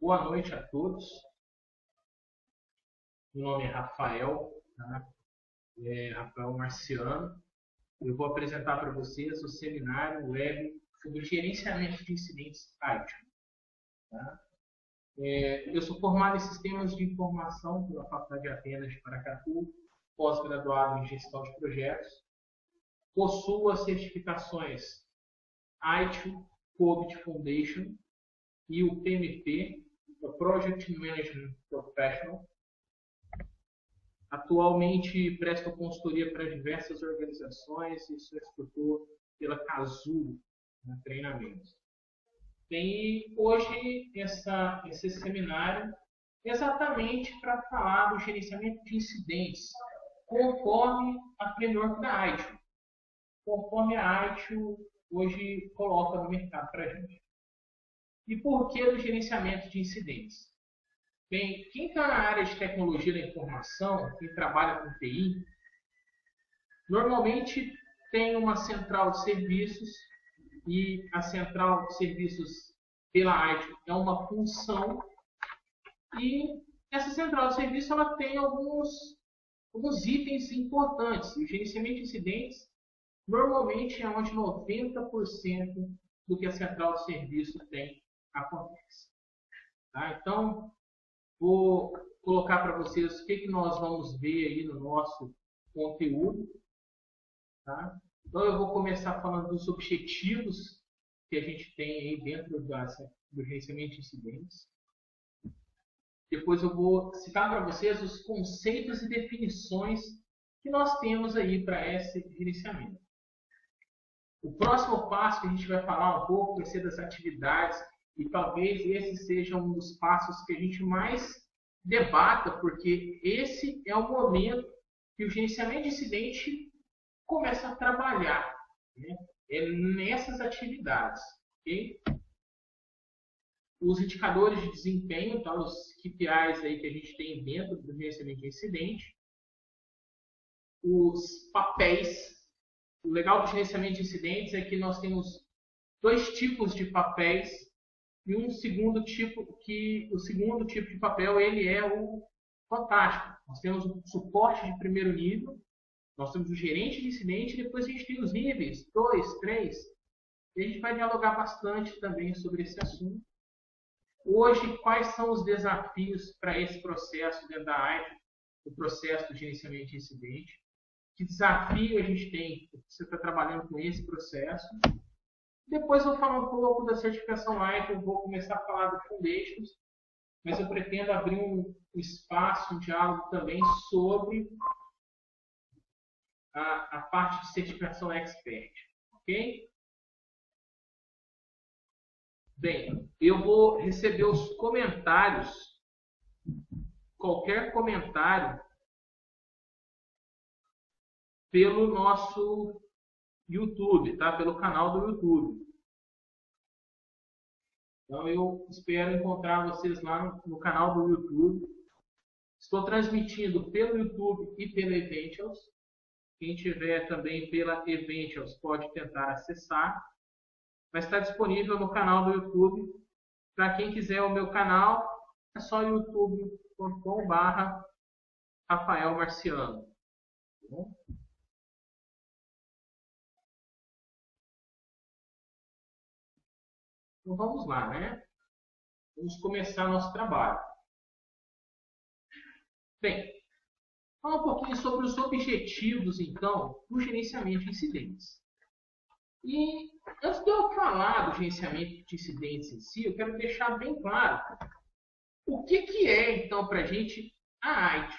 Boa noite a todos. Meu nome é Rafael, tá? Rafael Marciano. Eu vou apresentar para vocês o seminário web sobre gerenciamento de incidentes IT. Tá? Eu sou formado em Sistemas de Informação pela Faculdade de Atenas de Paracatu, pós-graduado em Gestão de Projetos. Possuo as certificações ITIL, COVID Foundation e o PMP, o Project Management Professional. Atualmente presto consultoria para diversas organizações e sou instrutor pela Casulo, treinamentos. Tem hoje esse seminário exatamente para falar do gerenciamento de incidentes, conforme a framework da ITIL, conforme a ITIL hoje coloca no mercado para a gente. E por que o gerenciamento de incidentes? Bem, quem está na área de tecnologia da informação, quem trabalha com TI, normalmente tem uma central de serviços e a central de serviços pela ITIL é uma função e essa central de serviço ela tem alguns itens importantes. O gerenciamento de incidentes normalmente é onde 90% do que a central de serviço tem acontece. Tá? Então, vou colocar para vocês o que nós vamos ver aí no nosso conteúdo. Tá? Então, eu vou começar falando dos objetivos que a gente tem aí dentro do gerenciamento de incidentes. Depois eu vou citar para vocês os conceitos e definições que nós temos aí para esse gerenciamento. O próximo passo que a gente vai falar um pouco vai ser das atividades e talvez esse seja um dos passos que a gente mais debata, porque esse é o momento que o gerenciamento de incidente começa a trabalhar, né? É nessas atividades. Okay? Os indicadores de desempenho, tá? Os KPIs aí que a gente tem dentro do gerenciamento de incidente. Os papéis. O legal do gerenciamento de incidentes é que nós temos dois tipos de papéis e o segundo tipo de papel ele é o fantástico. Nós temos o suporte de primeiro nível, nós temos o gerente de incidente e depois a gente tem os níveis 2, 3. E a gente vai dialogar bastante também sobre esse assunto. Hoje, quais são os desafios para esse processo dentro da IT, o processo do gerenciamento de incidente? Que desafio a gente tem? Você está trabalhando com esse processo? Depois eu vou falar um pouco da certificação IT, eu vou começar a falar do Foundations, mas eu pretendo abrir um espaço, um diálogo também sobre a parte de certificação Expert. Ok? Bem, eu vou receber os comentários, qualquer comentário, pelo nosso YouTube, tá? Pelo canal do YouTube. Então eu espero encontrar vocês lá no canal do YouTube. Estou transmitindo pelo YouTube e pela Eventials. Quem tiver também pela Eventials pode tentar acessar. Mas está disponível no canal do YouTube. Para quem quiser o meu canal, é só youtube.com/Rafael Marciano. Tá bom? Então vamos lá, né? Vamos começar nosso trabalho. Bem, falar um pouquinho sobre os objetivos, então, do gerenciamento de incidentes. E antes de eu falar do gerenciamento de incidentes em si, eu quero deixar bem claro o que é, então, para a gente a ITIL.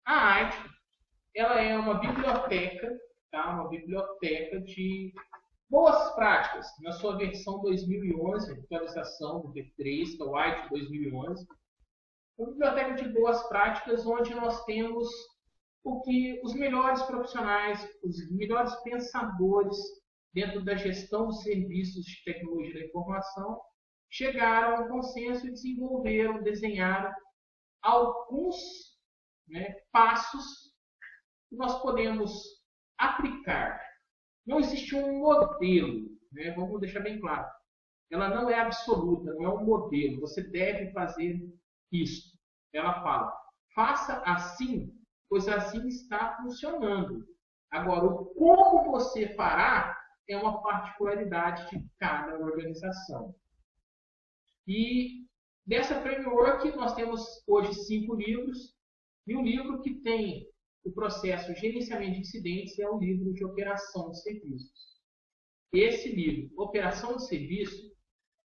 A ITIL ela é uma biblioteca, tá? Uma biblioteca Boas práticas, na sua versão 2011, atualização do V3, que é o White 2011. Uma biblioteca de boas práticas onde nós temos o que os melhores profissionais, os melhores pensadores dentro da gestão dos serviços de tecnologia da informação chegaram a um consenso e desenvolveram, desenharam alguns, passos que nós podemos aplicar. Não existe um modelo, vamos deixar bem claro. Ela não é absoluta, não é um modelo. Você deve fazer isso. Ela fala, faça assim, pois assim está funcionando. Agora, o como você fará é uma particularidade de cada organização. E dessa framework, nós temos hoje 5 livros, e o livro que tem o processo de gerenciamento de incidentes é o livro de operação de serviços. Esse livro, Operação de Serviço,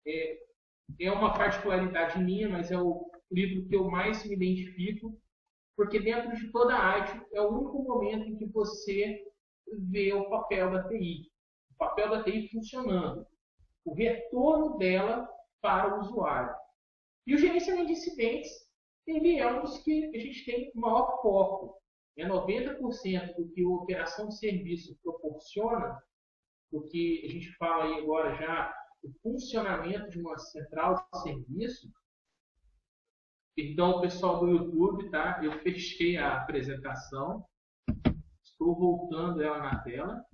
é uma particularidade minha, mas é o livro que eu mais me identifico, porque dentro de toda a arte é o único momento em que você vê o papel da TI. O papel da TI funcionando. O retorno dela para o usuário. E o gerenciamento de incidentes, ele é um dos que a gente tem maior foco. 90% do que a operação de serviço proporciona, do que a gente fala aí agora já, o funcionamento de uma central de serviço. Então, pessoal do YouTube, tá? Eu fechei a apresentação. Estou voltando ela na tela.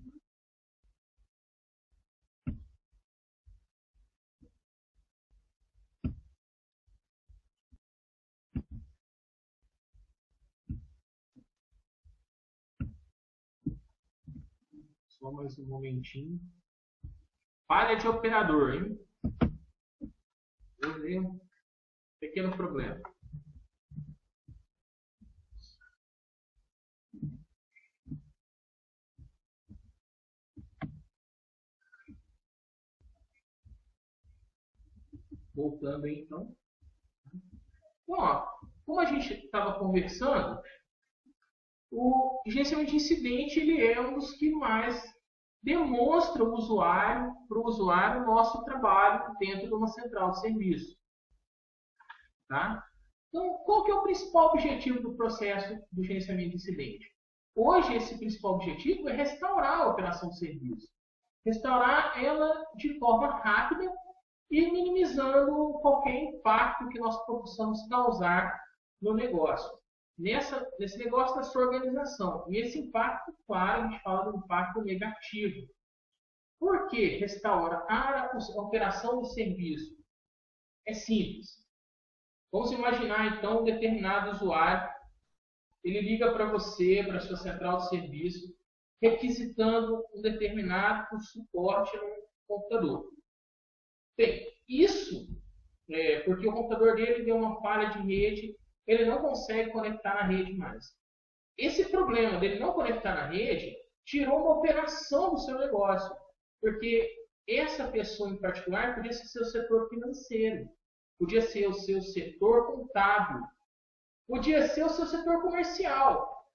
Só mais um momentinho. Falha de operador, hein? Eu dei um pequeno problema. Voltando aí, então. Bom, como a gente estava conversando, o gerenciamento de incidente ele é um dos que mais demonstra para o usuário o nosso trabalho dentro de uma central de serviço. Tá? Então, qual que é o principal objetivo do processo do gerenciamento de incidente? Hoje, esse principal objetivo é restaurar a operação de serviço. Restaurar ela de forma rápida e minimizando qualquer impacto que nós possamos causar no negócio. Nesse negócio da sua organização. E esse impacto, claro, a gente fala do impacto negativo. Por que restaurar a operação de serviço? É simples. Vamos imaginar, então, um determinado usuário, ele liga para você, para a sua central de serviço, requisitando um determinado suporte no computador. Bem, isso porque o computador dele deu uma falha de rede, ele não consegue conectar na rede mais. Esse problema dele não conectar na rede tirou uma operação do seu negócio, porque essa pessoa em particular podia ser seu setor financeiro, podia ser o seu setor contábil, podia ser o seu setor comercial.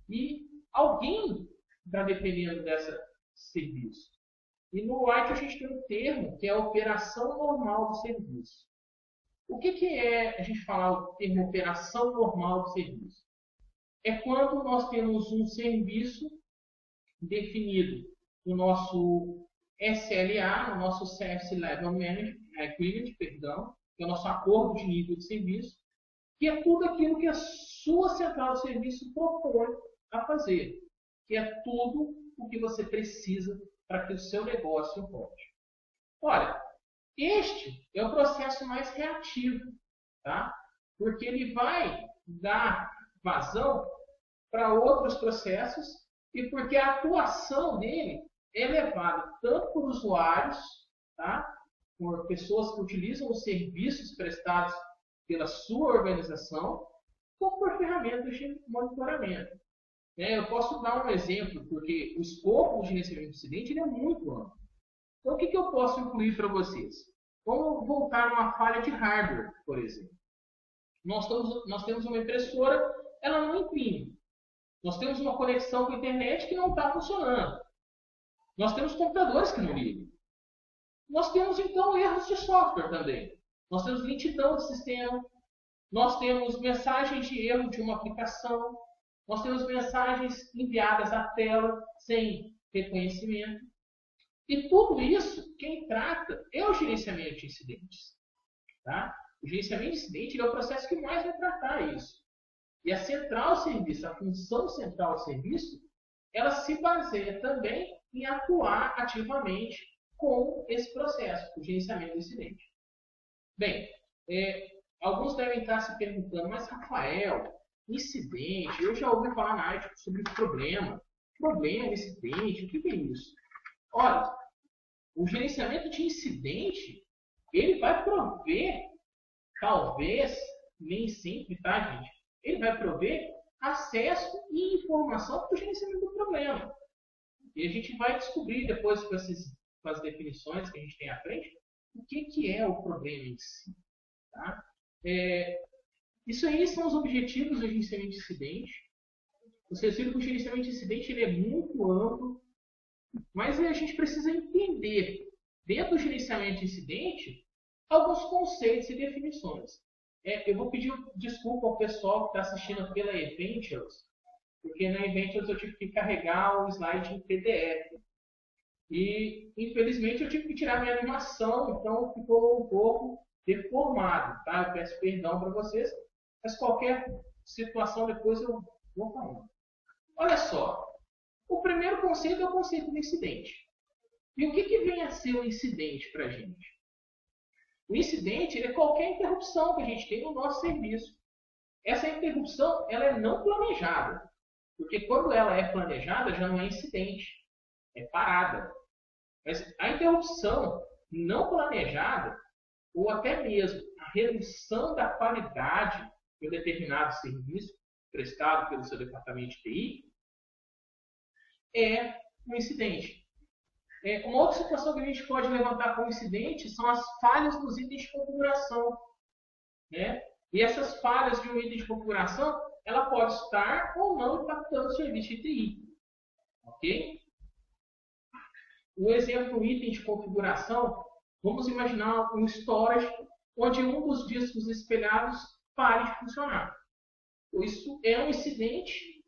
E alguém está dependendo desse serviço. E no White a gente tem um termo que é a operação normal do serviço. O que é a gente falar o termo operação normal do serviço? É quando nós temos um serviço definido no nosso SLA, no nosso Service Level Agreement, que é o nosso acordo de nível de serviço, que é tudo aquilo que a sua central de serviço propõe a fazer, que é tudo o que você precisa para que o seu negócio rode. Olha, este é o processo mais reativo, tá? Porque ele vai dar vazão para outros processos e porque a atuação dele é levada tanto por usuários, tá? Por pessoas que utilizam os serviços prestados pela sua organização, como por ferramentas de monitoramento. Eu posso dar um exemplo, porque o escopo de gerenciamento de incidente é muito amplo. Então, o que eu posso incluir para vocês? Vamos voltar numa falha de hardware, por exemplo. Nós temos uma impressora, ela não imprime. Nós temos uma conexão com a internet que não está funcionando. Nós temos computadores que não ligam. Nós temos, então, erros de software também. Nós temos lentidão de sistema. Nós temos mensagens de erro de uma aplicação. Nós temos mensagens enviadas à tela sem reconhecimento. E tudo isso, quem trata é o gerenciamento de incidentes. Tá? O gerenciamento de incidentes é o processo que mais vai tratar isso. E a central de serviço, a função central de serviço, ela se baseia também em atuar ativamente com esse processo, o gerenciamento do incidente. Bem, alguns devem estar se perguntando, mas Rafael, incidente, eu já ouvi falar na área sobre problema, incidente, o que é isso? Olha, o gerenciamento de incidente, ele vai prover, talvez, nem sempre, tá, gente? Ele vai prover acesso e informação para o gerenciamento do problema. E a gente vai descobrir depois com as definições que a gente tem à frente, o que é o problema em si. Tá? Isso aí são os objetivos do gerenciamento de incidente. Vocês viram que o gerenciamento de incidente ele é muito amplo, mas a gente precisa entender, dentro do gerenciamento de incidente, alguns conceitos e definições. Eu vou pedir desculpa ao pessoal que está assistindo pela Eventuals, porque na Eventuals eu tive que carregar o slide em PDF. E, infelizmente, eu tive que tirar minha animação, então ficou um pouco deformado. Tá? Eu peço perdão para vocês, mas qualquer situação depois eu vou falando. Olha só, o primeiro conceito é o conceito do incidente. E o que vem a ser um incidente para a gente? O incidente é qualquer interrupção que a gente tem no nosso serviço. Essa interrupção ela é não planejada, porque quando ela é planejada já não é incidente, é parada. Mas a interrupção não planejada, ou até mesmo a redução da qualidade de um determinado serviço prestado pelo seu departamento de TI, é um incidente. Uma outra situação que a gente pode levantar como incidente são as falhas nos itens de configuração. Né? E essas falhas de um item de configuração, ela pode estar ou não impactando o serviço de TI. Ok? Um exemplo, um item de configuração, vamos imaginar um storage onde um dos discos espelhados pare de funcionar. Isso é um incidente,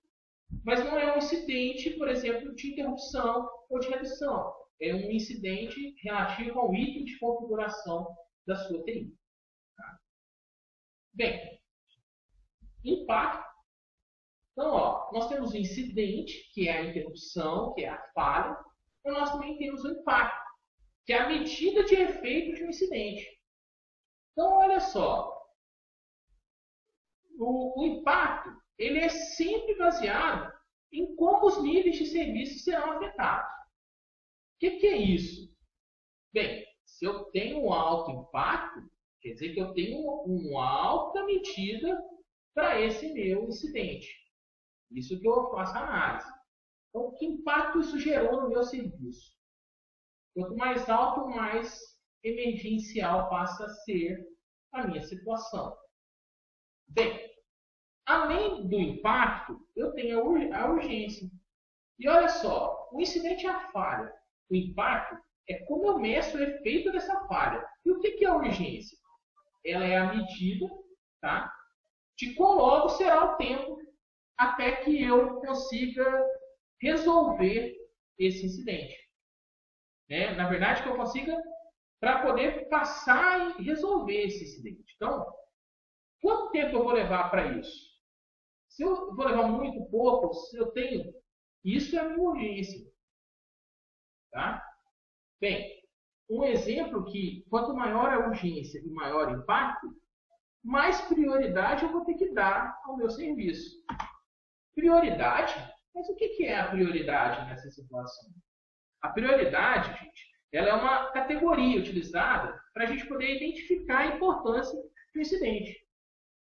mas não é um incidente, por exemplo, de interrupção ou de redução. É um incidente relativo ao item de configuração da sua TI. Tá? Bem, impacto. Então, nós temos o incidente, que é a interrupção, que é a falha, e nós também temos o impacto, que é a medida de efeito de um incidente. Então, olha só, o impacto ele é sempre baseado em como os níveis de serviço serão afetados. O que é isso? Bem, se eu tenho um alto impacto, quer dizer que eu tenho uma alta medida para esse meu incidente. Isso que eu faço a análise. Então, que impacto isso gerou no meu serviço? Quanto mais alto, mais emergencial passa a ser a minha situação. Bem, além do impacto, eu tenho a urgência. E olha só, o incidente é a falha. O impacto é como eu meço o efeito dessa falha. E o que é a urgência? Ela é a medida, tá, de quão logo será o tempo até que eu consiga resolver esse incidente. Na verdade, que eu consiga para poder passar e resolver esse incidente. Então, quanto tempo eu vou levar para isso? Se eu vou levar muito pouco, se eu tenho, isso é a minha urgência. Tá? Bem, um exemplo que quanto maior a urgência e maior o impacto, mais prioridade eu vou ter que dar ao meu serviço. Prioridade? Mas o que é a prioridade nessa situação? A prioridade, gente, ela é uma categoria utilizada para a gente poder identificar a importância do incidente.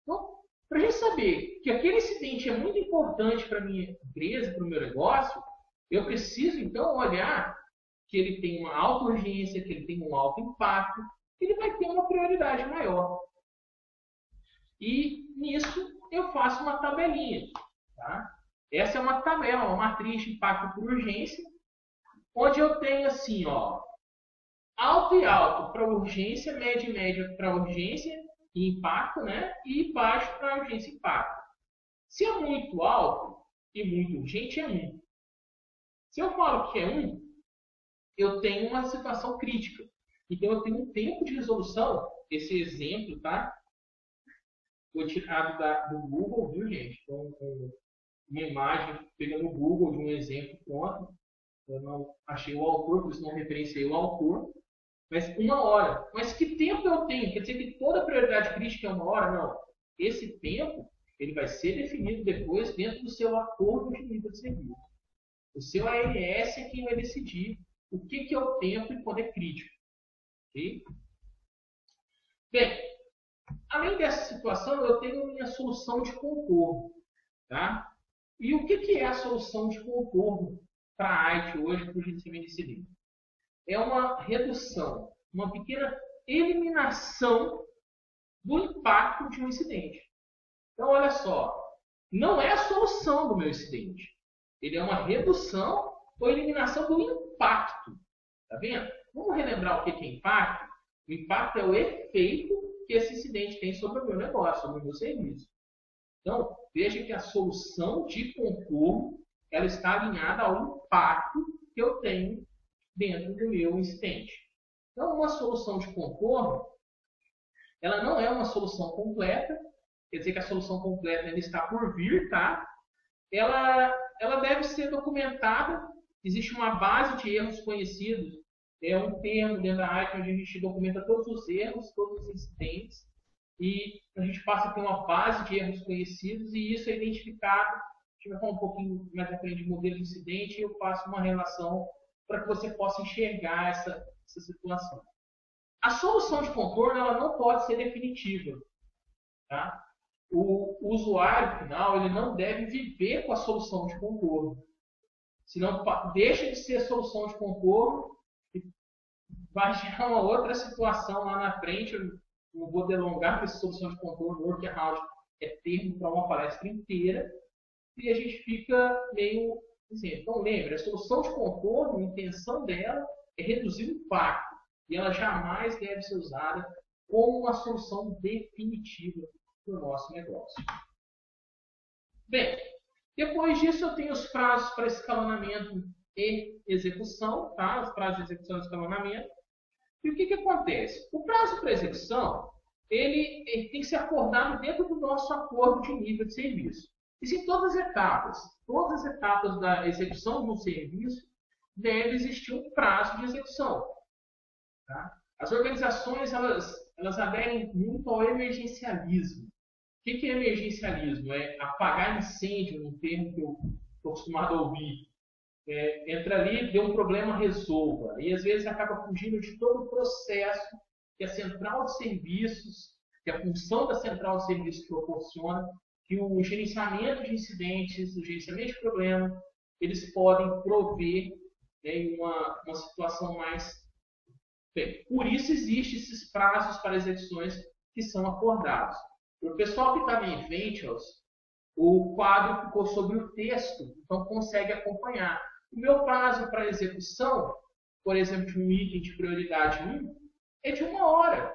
Então, para a gente saber que aquele incidente é muito importante para a minha empresa, para o meu negócio, eu preciso, então, olhar que ele tem uma alta urgência, que ele tem um alto impacto, ele vai ter uma prioridade maior. E nisso eu faço uma tabelinha. Tá? Essa é uma tabela, uma matriz de impacto por urgência. onde eu tenho assim, ó, alto e alto para urgência, médio e médio para urgência e impacto, né? E baixo para urgência e impacto. Se é muito alto e muito urgente, é 1. Se eu falo que é 1, eu tenho uma situação crítica. Então, eu tenho um tempo de resolução. Esse exemplo, tá? Foi tirado do Google, viu, gente? Então, uma imagem pegando no Google de um exemplo pronto. Eu não achei o autor, por isso não referenciei o autor. Mas 1 hora. Mas que tempo eu tenho? Quer dizer que toda prioridade crítica é 1 hora? Não. Esse tempo ele vai ser definido depois dentro do seu acordo de nível de serviço. O seu ANS é quem vai decidir o que é o tempo e poder crítico. Okay? Bem, além dessa situação, eu tenho minha solução de contorno. Tá? E o que é a solução de contorno para a AIT hoje, para o gerenciamento de incidente? É uma redução, uma pequena eliminação do impacto de um incidente. Então, olha só, não é a solução do meu incidente. Ele é uma redução ou eliminação do impacto. Tá vendo? Vamos relembrar o que é impacto? O impacto é o efeito que esse incidente tem sobre o meu negócio, sobre o meu serviço. Então, veja que a solução de contorno ela está alinhada ao impacto que eu tenho dentro do meu incidente. Então, uma solução de contorno, ela não é uma solução completa, quer dizer que a solução completa ainda está por vir, tá? Ela deve ser documentada, existe uma base de erros conhecidos, é um termo dentro da AIT onde a gente documenta todos os erros, todos os incidentes, e a gente passa a ter uma base de erros conhecidos e isso é identificado. A gente vai falar um pouquinho mais à frente de modelo de incidente e eu faço uma relação para que você possa enxergar essa situação. A solução de contorno ela não pode ser definitiva. Tá? O usuário final ele não deve viver com a solução de contorno. Senão deixa de ser solução de contorno e vai gerar uma outra situação lá na frente. Eu não vou delongar com essa solução de contorno. Workaround é termo para uma palestra inteira. E a gente fica meio assim. Então lembre, a solução de contorno, a intenção dela é reduzir o impacto. E ela jamais deve ser usada como uma solução definitiva para o nosso negócio. Bem, depois disso eu tenho os prazos para escalonamento e execução, tá? Os prazos de execução e escalonamento. E o que acontece? O prazo para execução, ele tem que ser acordado dentro do nosso acordo de nível de serviço. Existem todas as etapas da execução de um serviço deve existir um prazo de execução. Tá? As organizações elas aderem muito ao emergencialismo. O que é emergencialismo? É apagar incêndio, um termo que eu estou acostumado a ouvir. Entra ali, deu um problema, resolva. E às vezes acaba fugindo de todo o processo que a central de serviços, que a função da central de serviços proporciona, que o gerenciamento de incidentes, o gerenciamento de problemas, eles podem prover em uma situação mais... Bem, por isso existem esses prazos para execuções que são acordados. O pessoal que está bem em frente, o quadro ficou sobre o texto, então consegue acompanhar. O meu prazo para execução, por exemplo, de um item de prioridade 1, é de 1 hora.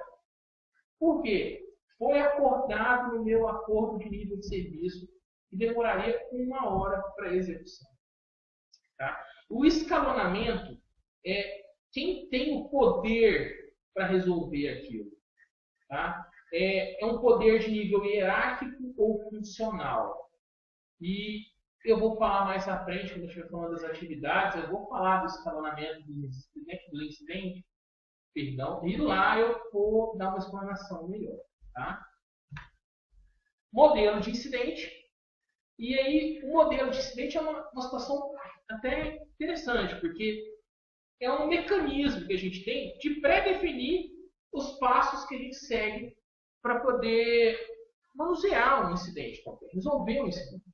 Por quê? Foi acordado no meu acordo de nível de serviço e demoraria 1 hora para execução. Tá? O escalonamento é quem tem o poder para resolver aquilo. Tá? É um poder de nível hierárquico ou funcional. E eu vou falar mais à frente, quando eu estiver falando das atividades, eu vou falar do escalonamento do incidente, perdão, e lá eu vou dar uma explanação melhor. Tá? Modelo de incidente. E aí, o modelo de incidente é uma situação até interessante, porque é um mecanismo que a gente tem de pré-definir os passos que a gente segue para poder manusear um incidente, resolver um incidente.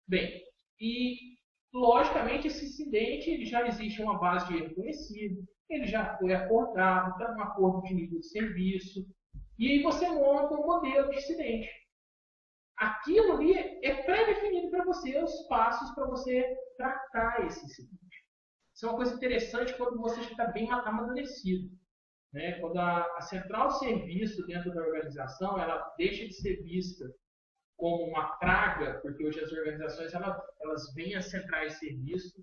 Bem, e logicamente esse incidente ele já existe uma base de erro conhecido, ele já foi acordado, está num acordo de nível de serviço, e aí você monta um modelo de incidente. Aquilo ali é pré-definido para você os passos para você tratar esse incidente. Isso é uma coisa interessante quando você já está bem amadurecido. Né? Quando a central de serviço dentro da organização ela deixa de ser vista como uma praga, porque hoje as organizações elas veem as centrais de serviço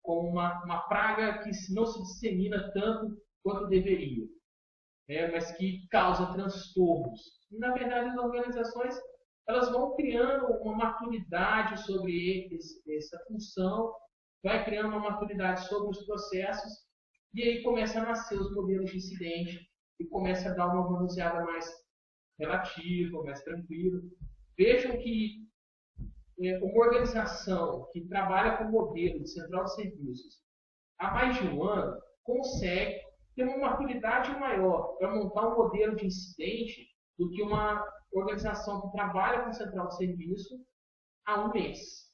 como uma praga que não se dissemina tanto quanto deveria, né? Mas que causa transtornos. E, na verdade, as organizações elas vão criando uma maturidade sobre essa função, vai criando uma maturidade sobre os processos, e aí começa a nascer os modelos de incidente, e começa a dar uma manuseada mais relativa, mais tranquila. Vejam que uma organização que trabalha com modelo de central de serviços há mais de um ano consegue ter uma maturidade maior para montar um modelo de incidente do que uma organização que trabalha com central de serviço há um mês.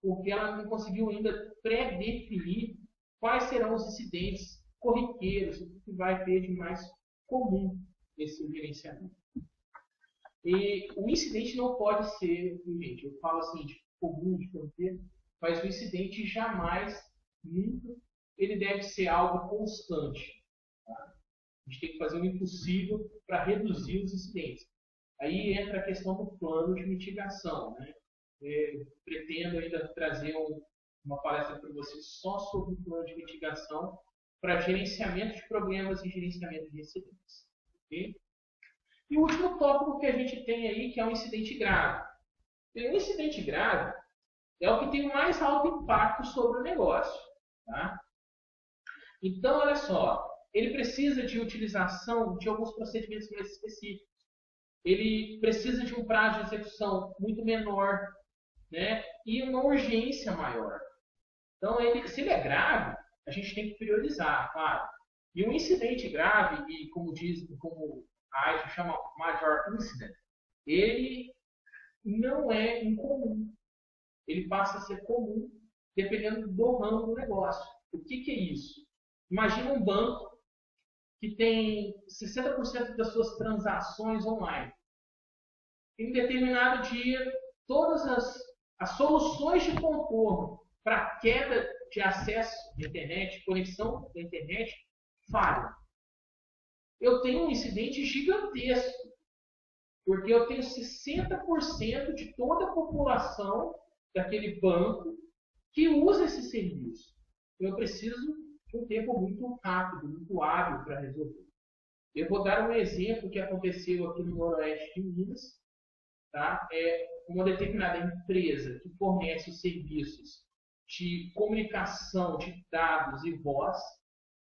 Porque ela não conseguiu ainda pré-definir quais serão os incidentes corriqueiros, o que vai ter de mais comum nesse gerenciamento. E o incidente não pode ser, gente, eu falo assim, de comum, de corriqueiro, mas o incidente jamais, nunca, ele deve ser algo constante. Tá? A gente tem que fazer o impossível para reduzir os incidentes. Aí entra a questão do plano de mitigação. Né? Pretendo ainda trazer uma palestra para vocês só sobre o plano de mitigação para gerenciamento de problemas e gerenciamento de incidentes. Okay? E o último tópico que a gente tem aí, que é um incidente grave. E um incidente grave é o que tem o mais alto impacto sobre o negócio. Tá? Então, olha só, ele precisa de utilização de alguns procedimentos mais específicos. Ele precisa de um prazo de execução muito menor, né? E uma urgência maior. Então, se ele é grave, a gente tem que priorizar, claro. E um incidente grave, e como a AISO chama Major Incident, ele não é incomum. Ele passa a ser comum dependendo do ramo do negócio. O que é isso? Imagina um banco que tem 60% das suas transações online. Em determinado dia, todas as soluções de contorno para queda de acesso à internet, conexão da internet, falham. Eu tenho um incidente gigantesco, porque eu tenho 60% de toda a população daquele banco que usa esse serviço. Eu preciso de um tempo muito rápido, muito hábil para resolver. Eu vou dar um exemplo que aconteceu aqui no Noroeste de Minas. Tá? É uma determinada empresa que fornece os serviços de comunicação de dados e voz,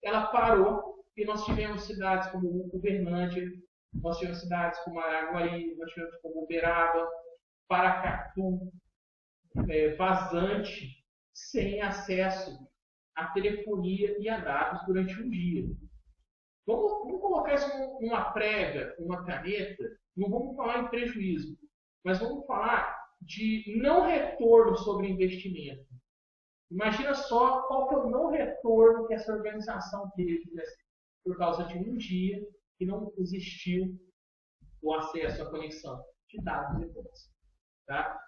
ela parou e nós tivemos cidades como Uberlândia, nós tivemos cidades como Araguari, nós tivemos como Uberaba, Paracatu, Vazante, sem acesso à telefonia e a dados durante um dia. Vamos colocar isso numa prega, numa caneta, não vamos falar em prejuízo, mas vamos falar de não retorno sobre investimento. Imagina só qual que é o não retorno que essa organização teve por causa de um dia que não existiu o acesso à conexão de dados e voz. Tá?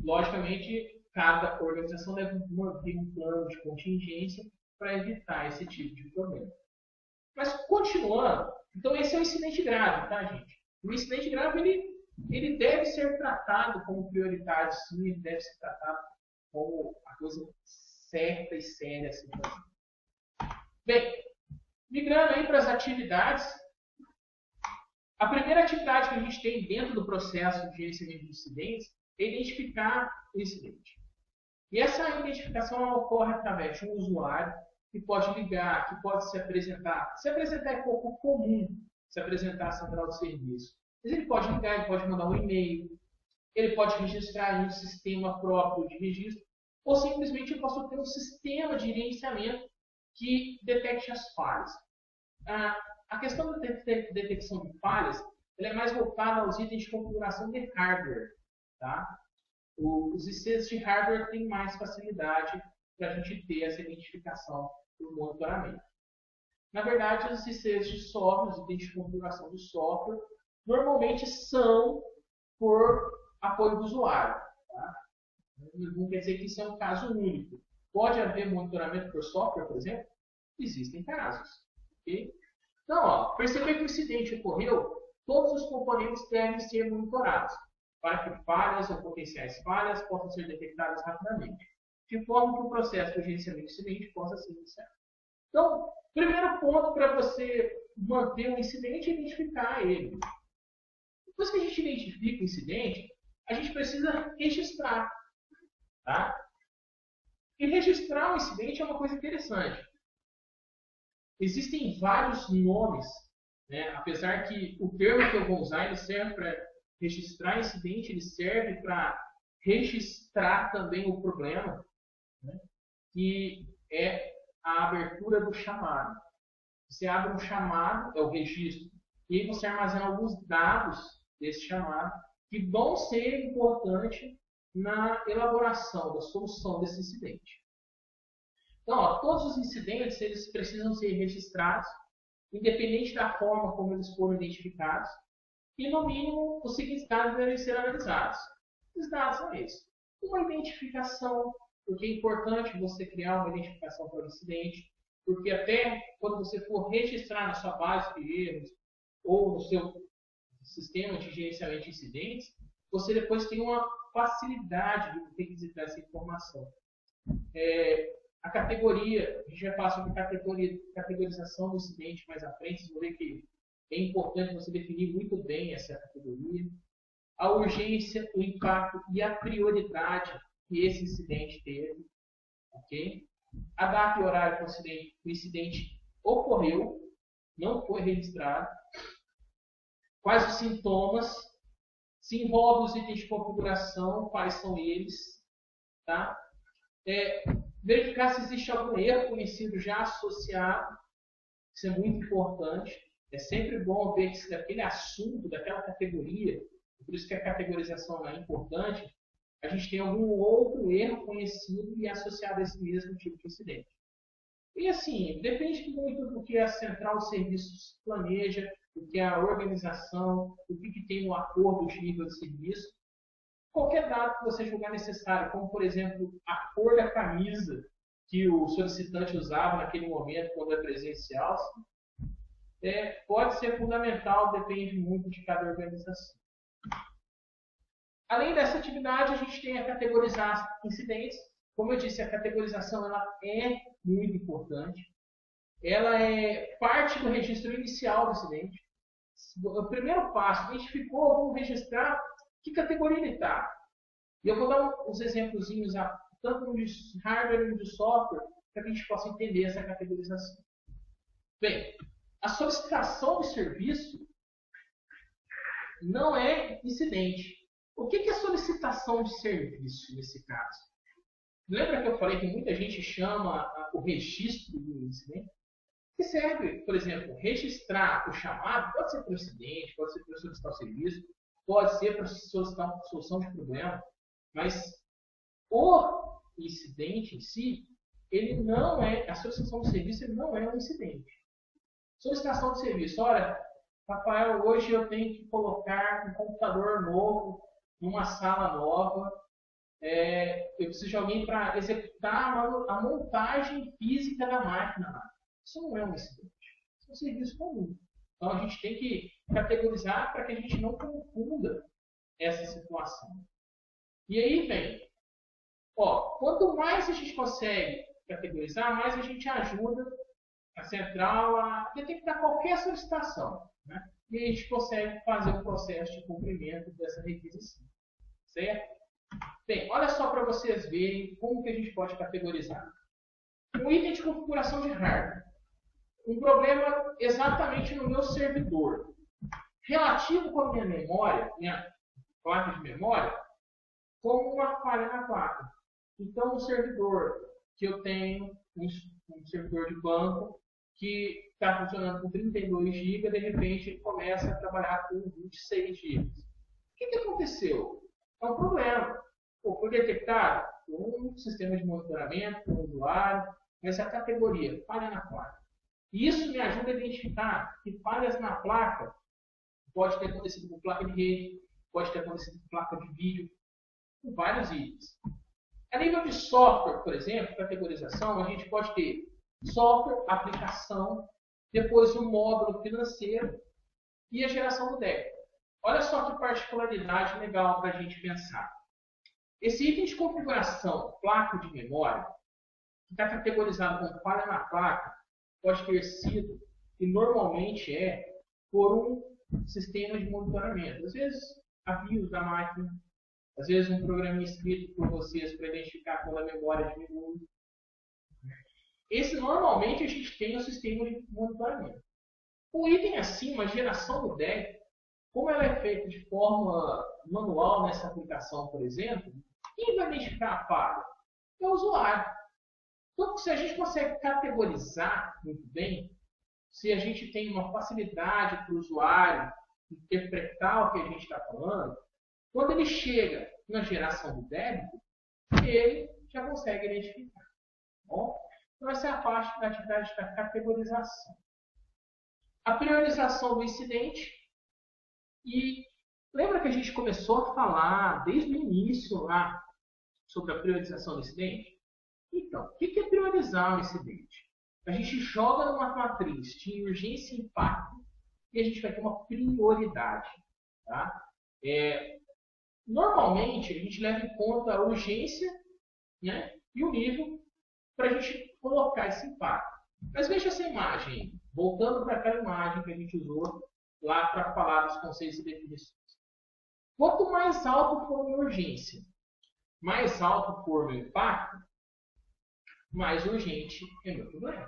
Logicamente, cada organização deve manter um plano de contingência para evitar esse tipo de problema. Mas, continuando, então esse é um incidente grave, tá, gente? O incidente grave, ele deve ser tratado como prioritário, sim, ele deve ser tratado como a coisa certa e séria a se fazer. Bem, migrando aí para as atividades, a primeira atividade que a gente tem dentro do processo de gerenciamento de incidentes é identificar o incidente. E essa identificação ocorre através de um usuário que pode ligar, que pode se apresentar. Se apresentar é pouco comum, se apresentar à central de serviço. Mas ele pode ligar, ele pode mandar um e-mail, ele pode registrar em um sistema próprio de registro, ou simplesmente eu posso ter um sistema de gerenciamento que detecte as falhas. A questão da detecção de falhas ela é mais voltada aos itens de configuração de hardware. Tá? Os ICs de hardware têm mais facilidade para a gente ter essa identificação do monitoramento. Na verdade, os ICs de software, os itens de configuração de software, normalmente são por apoio do usuário. Tá? Não quer dizer que isso é um caso único, Pode haver monitoramento por software, por exemplo? Existem casos. Okay? Então, ó, perceber que o incidente ocorreu, todos os componentes devem ser monitorados, para que falhas ou potenciais falhas possam ser detectadas rapidamente, de forma que o processo de gerenciamento de incidente possa ser iniciado. Então, primeiro ponto para você manter um incidente é identificar ele. Depois que a gente identifica o incidente, a gente precisa registrar. Tá? E registrar um incidente é uma coisa interessante. Existem vários nomes, né? Apesar que o termo que eu vou usar ele serve para registrar incidente, ele serve para registrar também o problema, né? Que é a abertura do chamado. Você abre um chamado, é o registro, e aí você armazena alguns dados desse chamado que vão ser importantes na elaboração da solução desse incidente. Então, ó, todos os incidentes eles precisam ser registrados, independente da forma como eles foram identificados, e, no mínimo, os seguintes dados devem ser analisados. Os dados são esses. Uma identificação, porque é importante você criar uma identificação para o incidente, porque até quando você for registrar na sua base de erros ou no seu sistema de gerenciamento de incidentes, você depois tem uma facilidade de requisitar essa informação. A categoria, a gente vai falar sobre categorização do incidente mais à frente, vocês vão ver que é importante você definir muito bem essa categoria. A urgência, o impacto e a prioridade que esse incidente teve. Okay? A data e horário que o incidente ocorreu, não foi registrado. Quais os sintomas, se envolve os itens de configuração, quais são eles. Tá? Verificar se existe algum erro conhecido já associado. Isso é muito importante. É sempre bom ver que daquele assunto, daquela categoria, por isso que a categorização é importante, a gente tem algum outro erro conhecido e associado a esse mesmo tipo de incidente. E assim, depende muito do que a central de serviços planeja, do que a organização, do que tem no acordo de nível de serviço. Qualquer dado que você julgar necessário, como por exemplo a cor da camisa que o solicitante usava naquele momento quando é presencial, pode ser fundamental, depende muito de cada organização. Além dessa atividade, a gente tem a categorizar incidentes. Como eu disse, a categorização ela é muito importante. Ela é parte do registro inicial do incidente. O primeiro passo, identificou, vamos registrar que categoria ele está. E eu vou dar uns exemplos, tanto no de hardware como de software, para que a gente possa entender essa categorização. Bem, a solicitação de serviço não é incidente. O que é solicitação de serviço nesse caso? Lembra que eu falei que muita gente chama o registro do incidente? Que serve, por exemplo, registrar o chamado, pode ser para o incidente, pode ser para solicitar o serviço, pode ser para solicitar uma solução de problema, mas o incidente em si, ele não é, a solicitação de serviço ele não é um incidente. Solicitação de serviço, olha, Rafael, hoje eu tenho que colocar um computador novo numa sala nova, eu preciso de alguém para executar a montagem física da máquina. Isso não é um incidente, isso é um serviço comum. Então a gente tem que categorizar para que a gente não confunda essa situação. E aí vem, quanto mais a gente consegue categorizar, mais a gente ajuda a central a detectar qualquer solicitação. Né? E a gente consegue fazer o processo de cumprimento dessa requisição. Certo? Bem, olha só para vocês verem como que a gente pode categorizar. Um item de configuração de hardware. Um problema exatamente no meu servidor. Relativo com a minha memória, minha placa de memória, como uma falha na placa. Então, um servidor que eu tenho, um servidor de banco, que está funcionando com 32 GB, de repente começa a trabalhar com 26 GB. O que aconteceu? É um problema. Foi detectado um sistema de monitoramento, um usuário, mas a categoria falha na placa. E isso me ajuda a identificar que falhas na placa pode ter acontecido com placa de rede, pode ter acontecido com placa de vídeo, com vários itens. A nível de software, por exemplo, categorização, a gente pode ter software, aplicação, depois o módulo financeiro e a geração do débito. Olha só que particularidade legal para a gente pensar. Esse item de configuração, placa de memória, que está categorizado como falha na placa, pode ter sido, e normalmente é, por um sistema de monitoramento. Às vezes, avios da máquina, às vezes um programa escrito por vocês para identificar quando a memória diminui. Esse, normalmente, a gente tem o sistema de monitoramento. O item acima, a geração do débito, como ela é feita de forma manual nessa aplicação, por exemplo, quem vai identificar a falha? É o usuário. Então, se a gente consegue categorizar muito bem, se a gente tem uma facilidade para o usuário interpretar o que a gente está falando, quando ele chega na geração do débito, ele já consegue identificar. Bom? Então, essa é a parte da atividade da categorização. A priorização do incidente. E lembra que a gente começou a falar desde o início lá sobre a priorização do incidente? Então, o que é priorizar um incidente? A gente joga numa matriz de urgência e impacto e a gente vai ter uma prioridade. Tá? Normalmente, a gente leva em conta a urgência, né, e o nível para a gente colocar esse impacto. Mas veja essa imagem, voltando para aquela imagem que a gente usou lá para falar dos conceitos e definições. Quanto mais alto for a minha urgência, mais alto for o meu impacto, mais urgente é meu problema.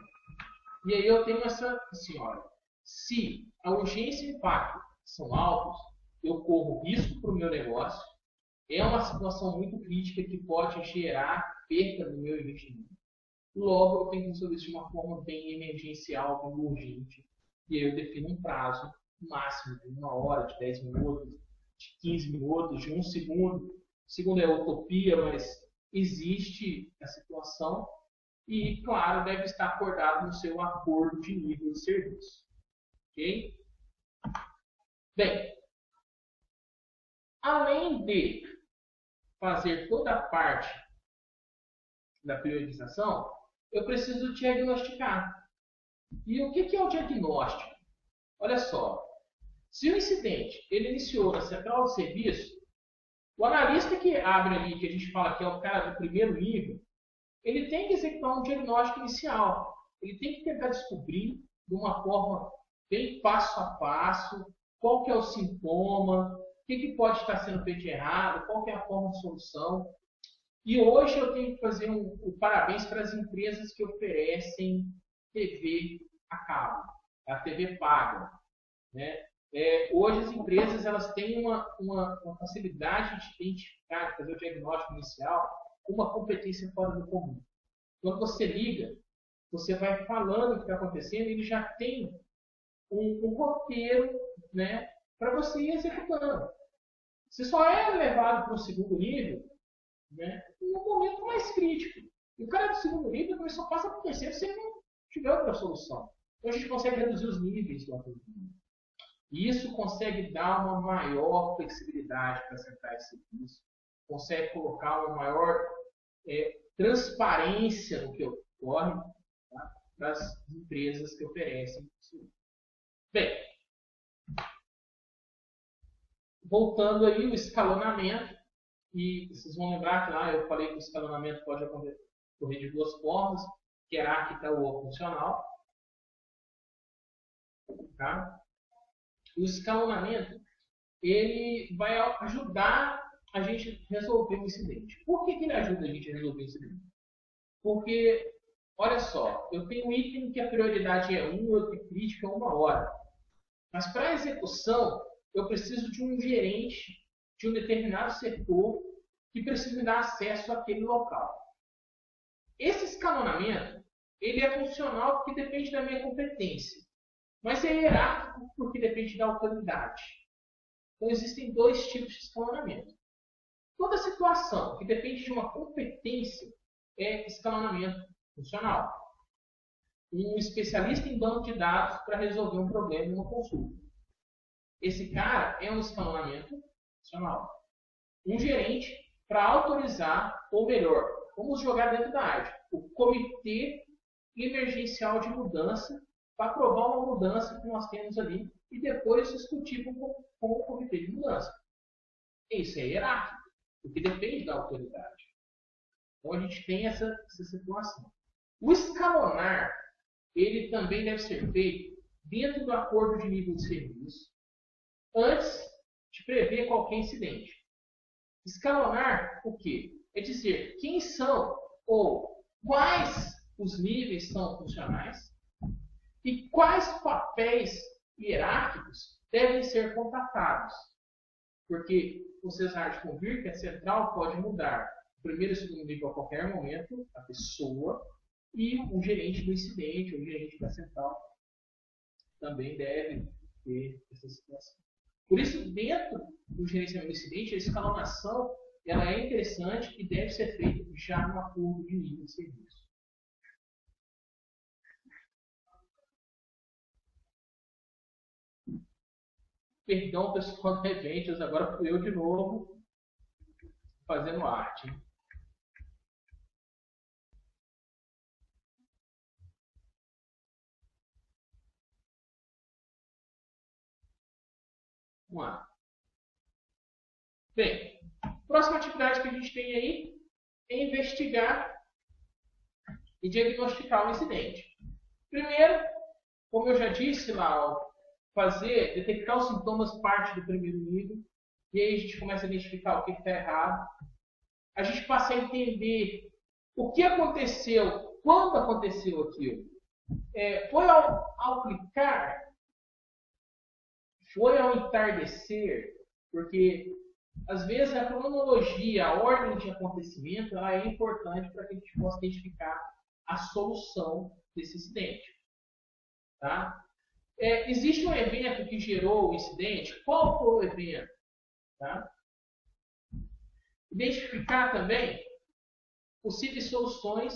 E aí eu tenho essa assim, olha, se a urgência e o impacto são altos, eu corro risco para o meu negócio, é uma situação muito crítica que pode gerar perda no meu investimento. Logo, eu tenho que resolver isso de uma forma bem emergencial, bem urgente. E aí eu defino um prazo máximo de 1 hora, de 10 minutos, de 15 minutos, de 1 segundo. Segundo é utopia, mas existe a situação. E, claro, deve estar acordado no seu acordo de nível de serviço. Ok? Bem, além de fazer toda a parte da priorização, eu preciso diagnosticar. E o que é o diagnóstico? Olha só, se o incidente ele iniciou na central de serviço, o analista que abre ali, que a gente fala que é o cara do primeiro nível, ele tem que executar um diagnóstico inicial. Ele tem que tentar descobrir de uma forma bem passo a passo qual que é o sintoma, o que pode estar sendo feito de errado, qual que é a forma de solução. E hoje eu tenho que fazer um parabéns para as empresas que oferecem TV a cabo, a TV paga. Né? Hoje as empresas elas têm uma facilidade de identificar, de fazer o diagnóstico inicial, uma competência fora do comum. Quando você liga, você vai falando o que está acontecendo e ele já tem um roteiro, né, para você ir executando. Você só é levado para o segundo nível, né, no momento mais crítico. E o cara do segundo nível também só passa a acontecer se ele não tiver outra solução. Então a gente consegue reduzir os níveis do atendimento. E isso consegue dar uma maior flexibilidade para as centrais de serviço, consegue colocar uma maior transparência no que ocorre, tá, das empresas que oferecem isso. Bem, voltando aí o escalonamento, e vocês vão lembrar que lá eu falei que o escalonamento pode ocorrer de duas formas, hierárquica ou funcional. Tá? O escalonamento ele vai ajudar a gente a resolver o incidente. Por que ele ajuda a gente a resolver o incidente? Porque, olha só, eu tenho um item que a prioridade é 1, outro crítico é 1 hora. Mas para a execução, eu preciso de um gerente de um determinado setor que precisa me dar acesso àquele local. Esse escalonamento ele é funcional porque depende da minha competência. Mas é hierárquico porque depende da autoridade. Então, existem dois tipos de escalonamento. Toda situação que depende de uma competência é escalonamento funcional. Um especialista em banco de dados para resolver um problema em uma consulta. Esse cara é um escalonamento funcional. Um gerente para autorizar, ou melhor, vamos jogar dentro da AIT, o Comitê Emergencial de Mudança, para aprovar uma mudança que nós temos ali e depois discutir com o Comitê de Mudança. Isso é hierárquico, porque depende da autoridade. Então a gente tem essa situação. O escalonar, ele também deve ser feito dentro do acordo de nível de serviço, antes de prever qualquer incidente. Escalonar o quê? É dizer quem são ou quais os níveis são funcionais e quais papéis hierárquicos devem ser contratados. Porque vocês há de convir que a central pode mudar o primeiro e o segundo nível a qualquer momento, a pessoa, e o gerente do incidente, o gerente da central, também deve ter essa situação. Por isso, dentro do gerenciamento do incidente, a escalonação ela é interessante e deve ser feita já no acordo de nível de serviço. Perdão, pessoal do Eventos, agora fui eu de novo fazendo arte. Vamos lá. Bem, próxima atividade que a gente tem aí é investigar e diagnosticar o incidente. Primeiro, como eu já disse lá, detectar os sintomas parte do primeiro nível, e aí a gente começa a identificar o que está errado. A gente passa a entender o que aconteceu, quando aconteceu aquilo. Foi ao clicar? Foi ao entardecer? Porque às vezes a cronologia, a ordem de acontecimento, ela é importante para que a gente possa identificar a solução desse incidente. Tá? Existe um evento que gerou o incidente? Qual foi o evento? Tá? Identificar também possíveis soluções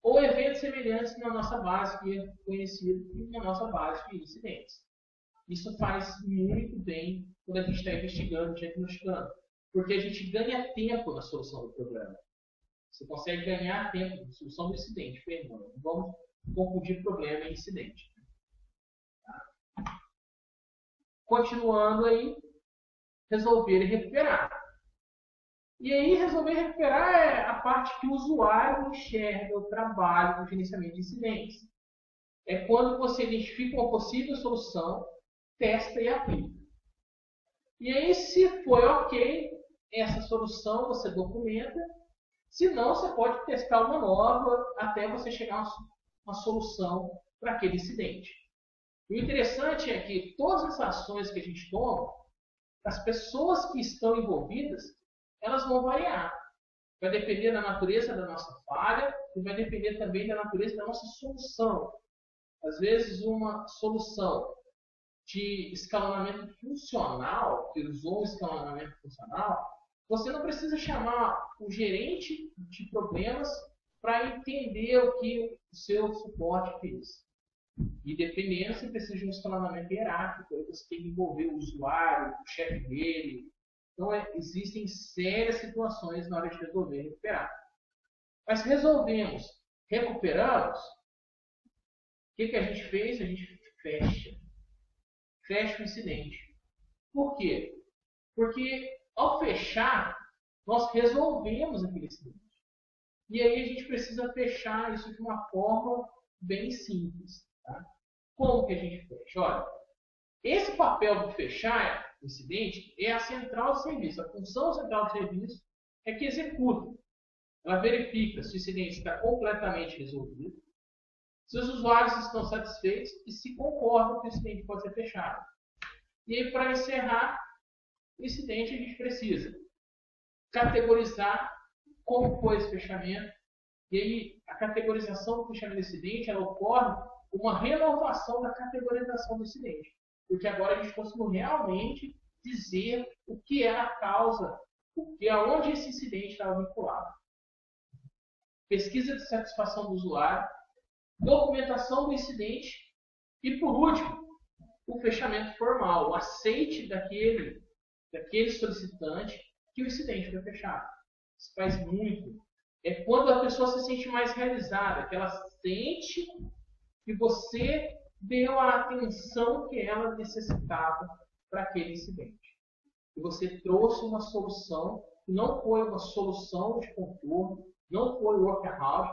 ou eventos semelhantes na nossa base, que é conhecido na nossa base de incidentes. Isso faz muito bem quando a gente está investigando, diagnosticando, porque a gente ganha tempo na solução do problema. Você consegue ganhar tempo na solução do incidente. Não vamos confundir problema e incidente. Tá? Continuando aí, resolver e recuperar. E aí, resolver e recuperar é a parte que o usuário enxerga o trabalho do gerenciamento de incidentes. É quando você identifica uma possível solução, testa e aplica. E aí, se foi ok, essa solução você documenta. Se não, você pode testar uma nova até você chegar a uma solução para aquele incidente. E o interessante é que todas as ações que a gente toma, as pessoas que estão envolvidas, elas vão variar. Vai depender da natureza da nossa falha e vai depender também da natureza da nossa solução. Às vezes, uma solução de escalonamento funcional, que usou um escalonamento funcional, você não precisa chamar o gerente de problemas para entender o que o seu suporte fez. E dependendo, você precisa de um escalonamento hierárquico, aí você tem que envolver o usuário, o chefe dele. Então, existem sérias situações na hora de resolver e recuperar. Mas resolvemos, recuperamos, o que a gente fez? A gente fecha o incidente. Por quê? Porque ao fechar, nós resolvemos aquele incidente. E aí a gente precisa fechar isso de uma forma bem simples. Tá? Como que a gente fecha? Olha, esse papel de fechar o incidente é a central de serviço. A função central de serviço é que executa. Ela verifica se o incidente está completamente resolvido, se os usuários estão satisfeitos e se concordam que o incidente pode ser fechado. E aí, para encerrar o incidente, a gente precisa categorizar como foi esse fechamento. E aí, a categorização do fechamento do incidente, ela ocorre uma renovação da categorização do incidente. Porque agora a gente conseguiu realmente dizer o que era a causa, aonde esse incidente estava vinculado. Pesquisa de satisfação do usuário, documentação do incidente e, por último, o fechamento formal, o aceite daquele solicitante que o incidente foi fechado. isso faz muito, é quando a pessoa se sente mais realizada, que ela sente que você deu a atenção que ela necessitava para aquele incidente. Que você trouxe uma solução, que não foi uma solução de contorno, não foi workaround,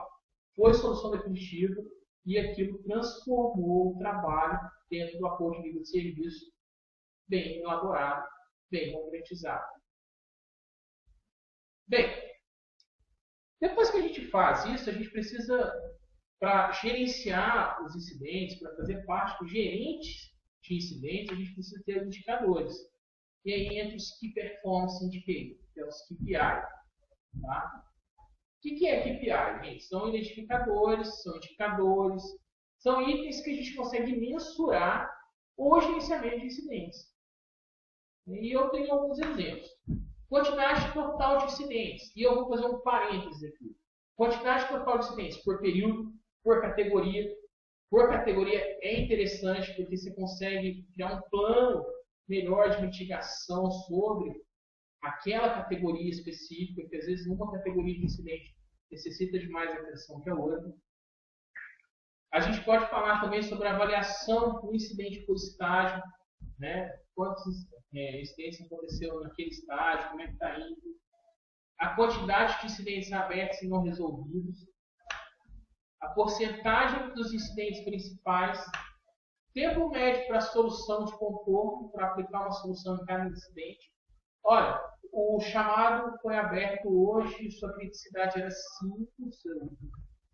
foi solução definitiva, e aquilo transformou o trabalho dentro do acordo de nível de serviço bem elaborado, bem concretizado. Bem, depois que a gente faz isso, a gente precisa, para gerenciar os incidentes, para fazer parte do gerente de incidentes, a gente precisa ter indicadores. E aí entra os Key Performance Indicators, que é os KPI. Tá? O que é KPI, gente? São identificadores, são indicadores, são itens que a gente consegue mensurar o gerenciamento de incidentes. E eu tenho alguns exemplos. Quantidade total de incidentes. E eu vou fazer um parênteses aqui. Quantidade total de incidentes por período, por categoria. Por categoria é interessante porque você consegue criar um plano melhor de mitigação sobre aquela categoria específica, que às vezes uma categoria de incidente necessita de mais atenção que a outra. A gente pode falar também sobre a avaliação do incidente por estágio, né? Quantos incidentes aconteceram naquele estágio, como é que está indo. A quantidade de incidentes abertos e não resolvidos. A porcentagem dos incidentes principais. Tempo médio para a solução de contorno, para aplicar uma solução em cada incidente. Olha, o chamado foi aberto hoje, sua criticidade era 5,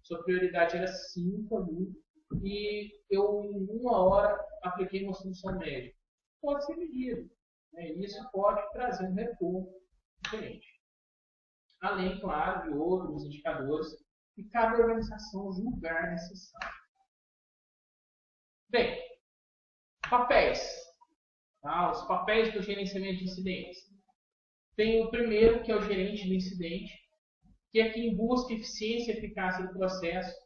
sua prioridade era 5 ali, e eu em 1 hora apliquei uma solução média. Pode ser medido. Né? Isso pode trazer um retorno diferente. Além, claro, de outros indicadores que cada organização julgar necessário. Bem, papéis. Tá? Os papéis do gerenciamento de incidentes. Tem o primeiro, que é o gerente do incidente, que é quem busca eficiência e eficácia do processo.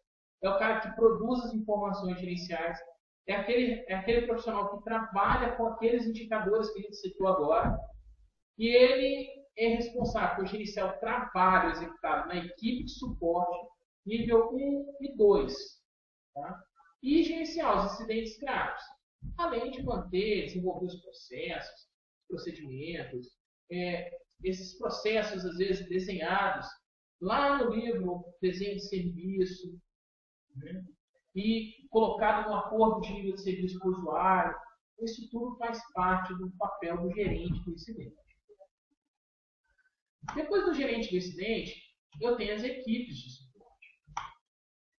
É o cara que produz as informações gerenciais. É aquele profissional que trabalha com aqueles indicadores que a gente citou agora. E ele é responsável por gerenciar o trabalho executado na equipe de suporte, nível 1 e 2. Tá? E gerenciar os incidentes graves. Além de manter, desenvolver os processos, procedimentos, esses processos, às vezes, desenhados lá no livro Desenho de Serviço, né? E colocado no acordo de nível de serviço para o usuário. Isso tudo faz parte do papel do gerente do incidente. Depois do gerente do incidente, eu tenho as equipes de suporte.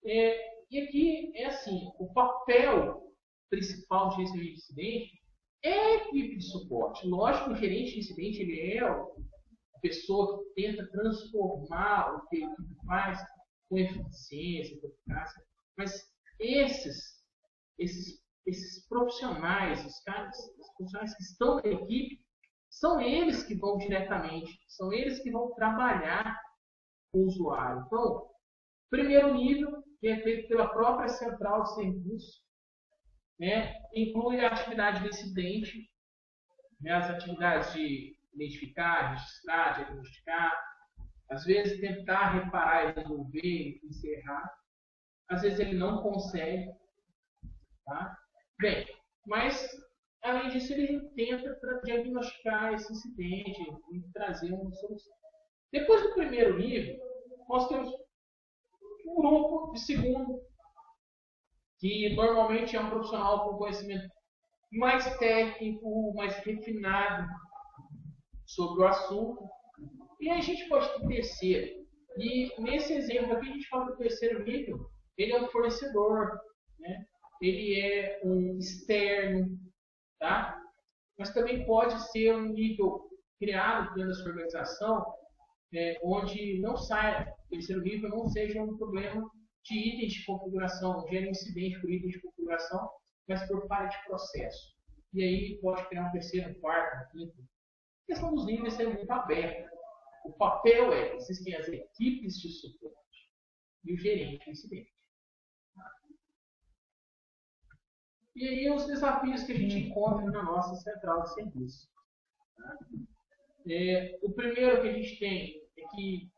E aqui é assim, o papel principal do gerenciamento de incidente é a equipe de suporte. Lógico que o gerente de incidente ele é a pessoa que tenta transformar o que a equipe faz com eficiência, com eficácia. Mas esses profissionais, os profissionais que estão na equipe, são eles que vão diretamente, são eles que vão trabalhar com o usuário. Então, primeiro nível, que é feito pela própria central de serviço, né, inclui a atividade do incidente, né, as atividades de identificar, registrar, diagnosticar, às vezes tentar reparar e resolver, encerrar. Às vezes ele não consegue. Tá? Bem, mas além disso ele tenta diagnosticar esse incidente e trazer uma solução. Depois do primeiro nível, nós temos um grupo de segundo, que normalmente é um profissional com conhecimento mais técnico, mais refinado sobre o assunto. E aí a gente pode ter terceiro. E nesse exemplo aqui a gente fala do terceiro nível, ele é um fornecedor, né? Ele é um externo, tá? Mas também pode ser um nível criado dentro da sua organização, onde não saia, o terceiro nível não seja um problema de itens de configuração, gera incidente por itens de configuração, mas por falha de processo. E aí pode criar um terceiro, quarto, quinto. A questão dos níveis é muito aberta. O papel é, vocês têm as equipes de suporte e o gerente de incidente. E aí os desafios que a gente encontra na nossa central de serviço. O primeiro que a gente tem é que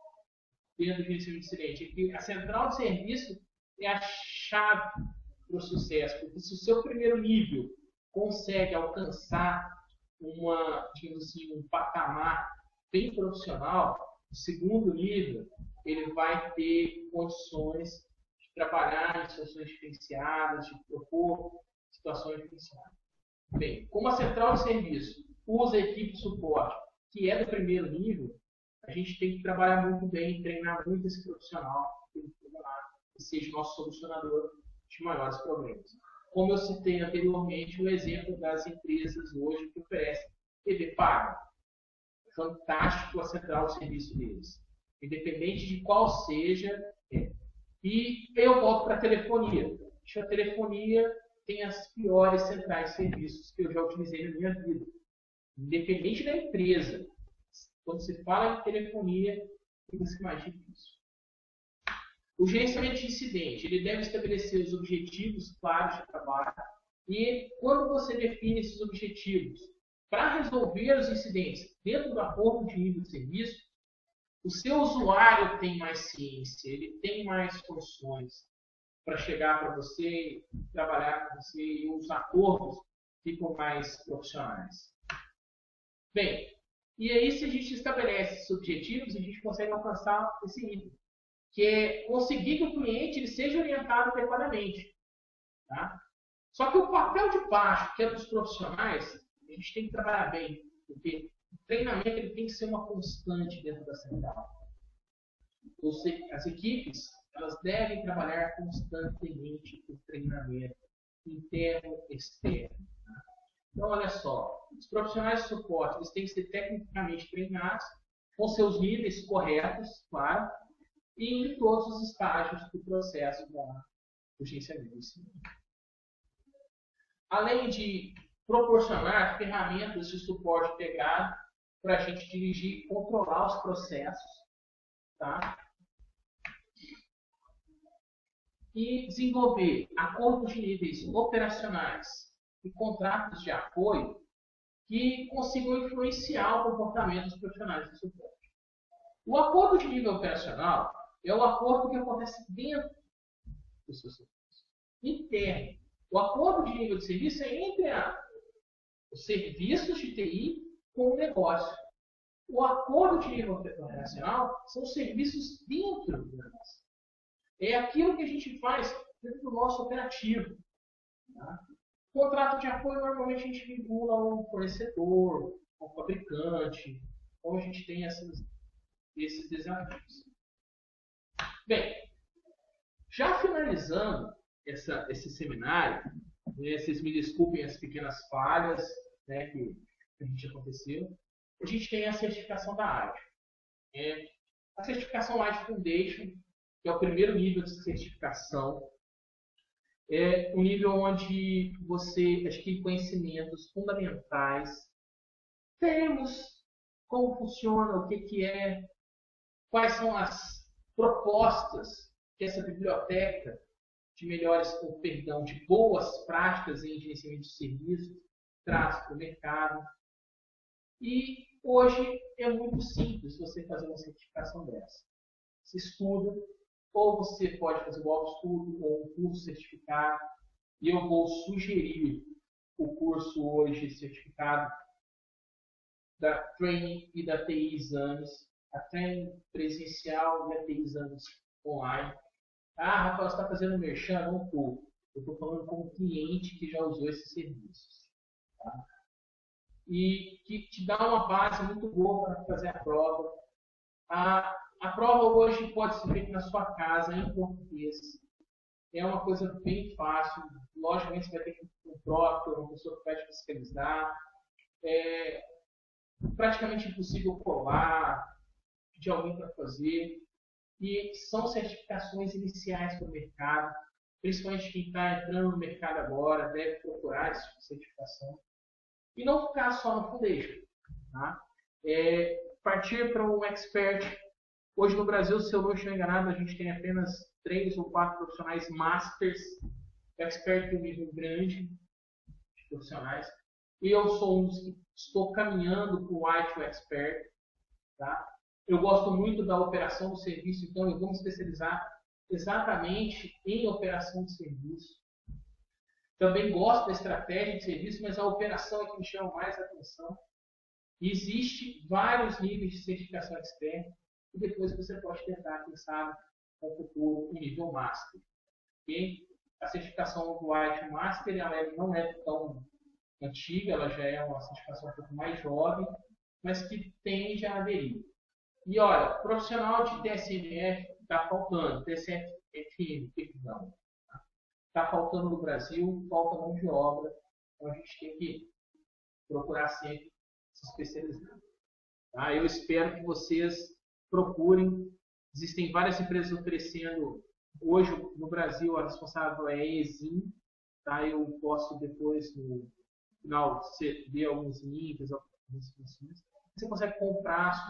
dentro do gerenciamento de incidente? É que a central de serviço é a chave para o sucesso, porque se o seu primeiro nível consegue alcançar digamos assim, um patamar bem profissional, o segundo nível ele vai ter condições de trabalhar em situações diferenciadas, de propor situações diferenciadas. Bem, como a central de serviço usa a equipe de suporte, que é do primeiro nível, a gente tem que trabalhar muito bem, treinar muito esse profissional que seja nosso solucionador de maiores problemas. Como eu citei anteriormente, o exemplo das empresas hoje que oferecem TV paga. Fantástico a central de serviço deles. Independente de qual seja. E eu volto para a telefonia. A telefonia tem as piores centrais de serviços que eu já utilizei na minha vida. Independente da empresa. Quando se fala em telefonia, fica mais difícil. O gerenciamento de incidente, ele deve estabelecer os objetivos claros de trabalho e quando você define esses objetivos para resolver os incidentes dentro do acordo de nível de serviço, o seu usuário tem mais ciência, ele tem mais funções para chegar para você, trabalhar com você e os acordos ficam mais profissionais. Bem, e aí se a gente estabelece esses objetivos, a gente consegue alcançar esse nível, que é conseguir que o cliente ele seja orientado adequadamente. Tá? Só que o papel de baixo, que é dos profissionais, a gente tem que trabalhar bem, porque o treinamento ele tem que ser uma constante dentro da central. As equipes elas devem trabalhar constantemente o treinamento interno e externo. Tá? Então, olha só, os profissionais de suporte eles têm que ser tecnicamente treinados, com seus níveis corretos, claro, e em todos os estágios do processo do gerenciamento do ensino. Além de proporcionar ferramentas de suporte integrado para a gente dirigir e controlar os processos, tá? E desenvolver acordos de níveis operacionais e contratos de apoio que consigam influenciar o comportamento dos profissionais de suporte. O acordo de nível operacional é o acordo que acontece dentro do seu serviço, interno. O acordo de nível de serviço é entre os serviços de TI com o negócio. O acordo de nível operacional são os serviços dentro do negócio. É aquilo que a gente faz dentro do nosso operativo. Tá? O contrato de apoio normalmente a gente vincula a um fornecedor, a um fabricante, então a gente tem esses desafios. Bem, já finalizando esse seminário, né, vocês me desculpem as pequenas falhas, né, que a gente aconteceu, a gente tem a certificação da AD. A certificação AD Foundation, que é o primeiro nível de certificação, é um nível onde você adquire conhecimentos fundamentais, termos, como funciona, o que é, quais são as propostas que essa biblioteca de boas práticas em gerenciamento de serviços traz para o mercado. E hoje é muito simples você fazer uma certificação dessa. Você estuda, ou você pode fazer o autoestudo ou um curso certificado. E eu vou sugerir o curso hoje certificado da Training e da TI Exames, a Training presencial e a TI Exames online. Ah, Rafael, você está fazendo merchan? Não estou. Eu estou falando com um cliente que já usou esses serviços. Tá? E que te dá uma base muito boa para fazer a prova. A prova hoje pode ser feita na sua casa, em português. É uma coisa bem fácil. Logicamente, você vai ter que ter um próprio, uma pessoa que vai te fiscalizar. É praticamente impossível colar, pedir alguém para fazer. E são certificações iniciais para o mercado. Principalmente quem está entrando no mercado agora deve procurar essa certificação. E não ficar só no Foundation. Tá? Partir para um expert. Hoje no Brasil, se eu não estiver enganado, a gente tem apenas 3 ou 4 profissionais masters, expert de um nível grande de profissionais. E eu sou um dos que estou caminhando para o White Expert. Tá? Eu gosto muito da operação do serviço, então eu vou me especializar exatamente em operação de serviço. Também gosto da estratégia de serviço, mas a operação é que me chama mais a atenção. E existe vários níveis de certificação externa e depois você pode tentar, quem sabe, no futuro, o nível Master. Okay? A certificação do White Master ela não é tão antiga, ela já é uma certificação um pouco mais jovem, mas que tende a aderir. E olha, profissional de TSMF está faltando, TSFM, perdão. Está faltando no Brasil, falta mão de obra, então a gente tem que procurar sempre se especializar. Tá? Eu espero que vocês procurem. Existem várias empresas oferecendo. Hoje, no Brasil, a responsável é a ESIM. Tá? Eu posso depois, no final, ver alguns links, algumas informações. Você consegue comprar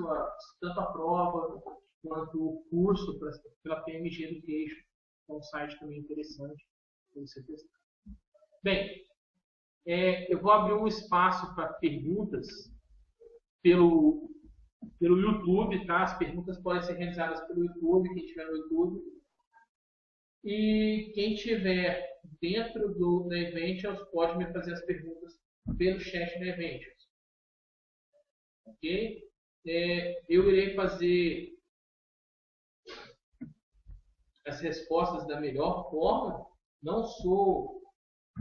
tanto a prova quanto o curso pela PMG Education. É um site também interessante para você testar. Bem, eu vou abrir um espaço para perguntas pelo YouTube, tá? As perguntas podem ser realizadas pelo YouTube, quem estiver no YouTube. E quem estiver dentro da Eventials pode me fazer as perguntas pelo chat da Eventials. Ok? Eu irei fazer as respostas da melhor forma. Não sou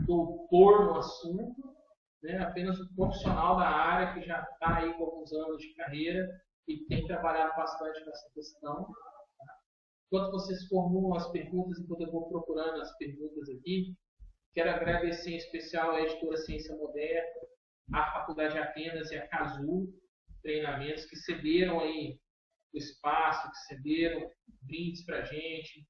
doutor no assunto, né? Apenas um profissional da área que já está aí com alguns anos de carreira e tem trabalhado bastante nessa questão. Enquanto vocês formulam as perguntas, enquanto eu vou procurando as perguntas aqui, quero agradecer em especial à editora Ciência Moderna, à Faculdade de Atenas e à Casul Treinamentos, que cederam aí o espaço, que cederam brindes para a gente.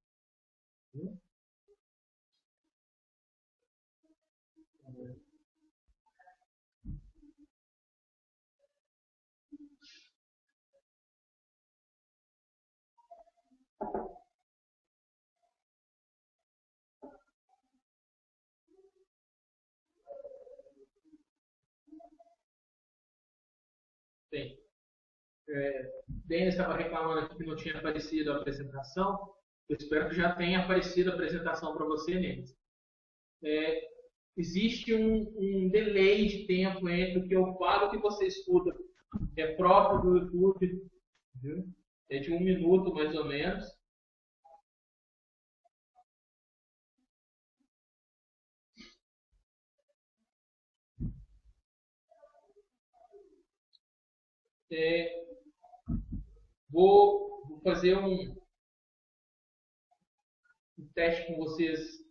Bem, Denis estava reclamando aqui que não tinha aparecido a apresentação. Eu espero que já tenha aparecido a apresentação para você, Denis. Existe um delay de tempo entre o que eu falo e o que você escuta. É próprio do YouTube, viu? É de 1 minuto mais ou menos. Vou fazer um teste com vocês.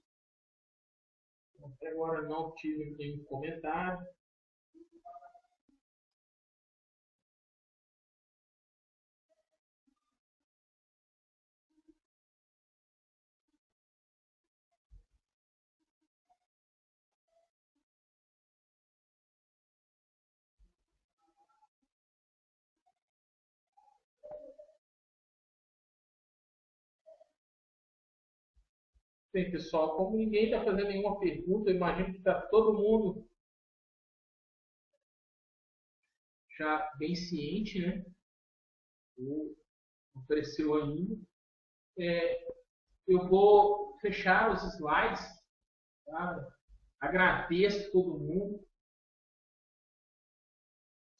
Até agora não tive nenhum comentário. Bem, pessoal, como ninguém está fazendo nenhuma pergunta, eu imagino que está todo mundo já bem ciente, né? Ou ofereceu ainda. Eu vou fechar os slides. Tá? Agradeço todo mundo.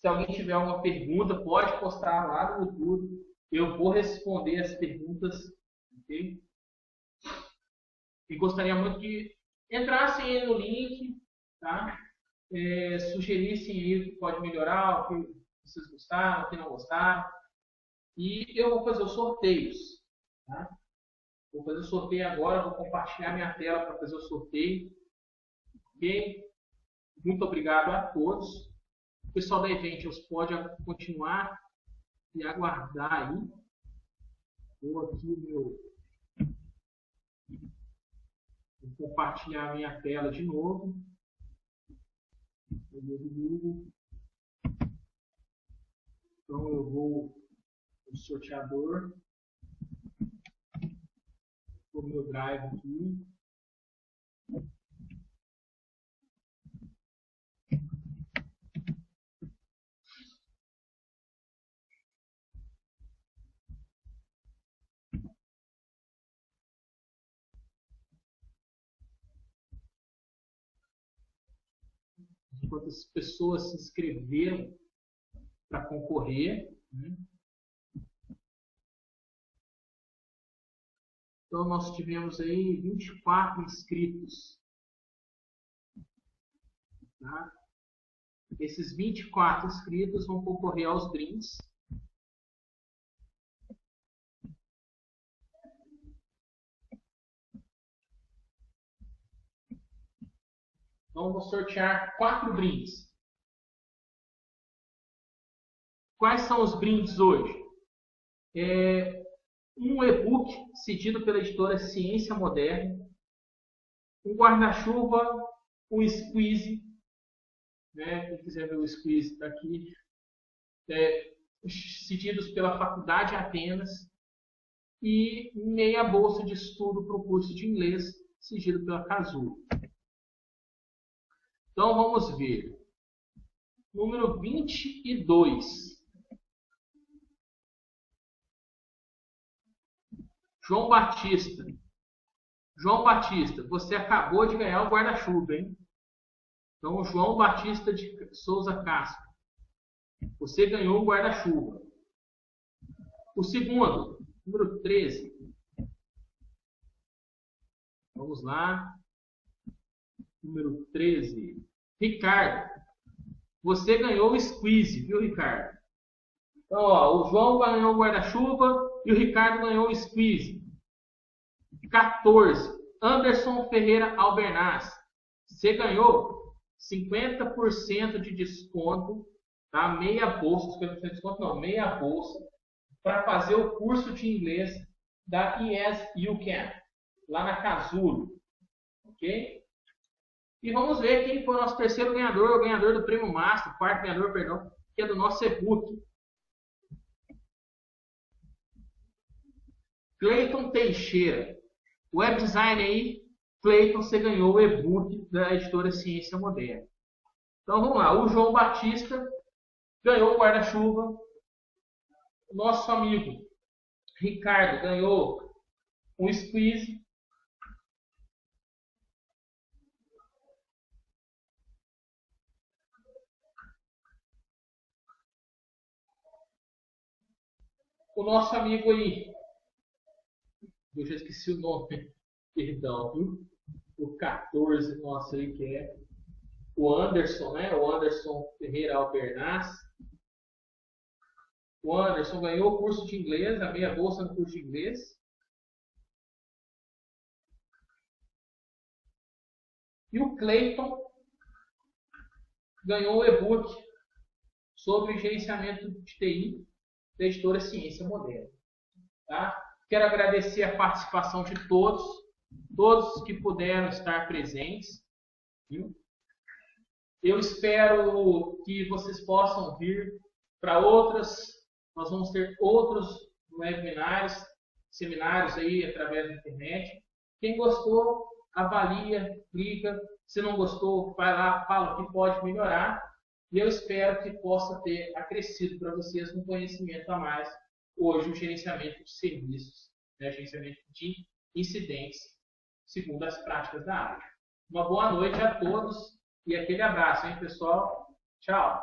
Se alguém tiver alguma pergunta, pode postar lá no YouTube. Eu vou responder as perguntas. Okay? E gostaria muito que entrassem aí no link, tá? Sugerissem aí o que pode melhorar, o que vocês gostaram, o que não gostaram. E eu vou fazer os sorteios. Tá? Vou fazer o sorteio agora, vou compartilhar minha tela para fazer o sorteio. Ok? Muito obrigado a todos. O pessoal da Eventials pode continuar e aguardar aí. Vou aqui vou compartilhar minha tela de novo. Então eu vou no sorteador, o meu drive aqui. quantas pessoas se inscreveram para concorrer. Então, nós tivemos aí 24 inscritos. Tá? Esses 24 inscritos vão concorrer aos brindes. Então, vou sortear 4 brindes. Quais são os brindes hoje? Um e-book cedido pela editora Ciência Moderna, um guarda-chuva, um squeeze, né? Quem quiser ver o squeeze está aqui, cedidos pela Faculdade Atenas, e meia bolsa de estudo para o curso de inglês, cedido pela Casulo. Então vamos ver. Número 22. João Batista. João Batista, você acabou de ganhar o guarda-chuva, hein? Então, João Batista de Souza Castro, você ganhou o guarda-chuva. O segundo, número 13. Vamos lá. Número 13. Ricardo, você ganhou o squeeze, viu, Ricardo? Então, ó, o João ganhou o guarda-chuva e o Ricardo ganhou o squeeze. 14. Anderson Ferreira Albernaz. Você ganhou 50% de desconto, tá? Meia bolsa, 50% de desconto não, meia bolsa, para fazer o curso de inglês da Yes You Can, lá na Casulo. Ok? E vamos ver quem foi o nosso terceiro ganhador, o ganhador do Prêmio Master, quarto ganhador, perdão, que é do nosso e-book. Cleiton Teixeira. Web design aí, Cleiton, você ganhou o e-book da editora Ciência Moderna. Então vamos lá, o João Batista ganhou o guarda-chuva. O nosso amigo Ricardo ganhou um squeeze. O nosso amigo aí, eu já esqueci o nome, perdão, viu? O 14 nosso aí, que é o Anderson, né? O Anderson Ferreira Albernaz. O Anderson ganhou o curso de inglês, a meia bolsa no curso de inglês. E o Cleiton ganhou o e-book sobre gerenciamento de TI da editora Ciência Moderna. Tá? Quero agradecer a participação de todos que puderam estar presentes. Viu? Eu espero que vocês possam vir para outras. Nós vamos ter outros webinars, seminários aí através da internet. Quem gostou, avalia, clica. Se não gostou, vai lá, fala o que pode melhorar. E eu espero que possa ter acrescido para vocês um conhecimento a mais hoje o gerenciamento de serviços, né? Gerenciamento de incidentes, segundo as práticas da área. Uma boa noite a todos e aquele abraço, hein, pessoal? Tchau!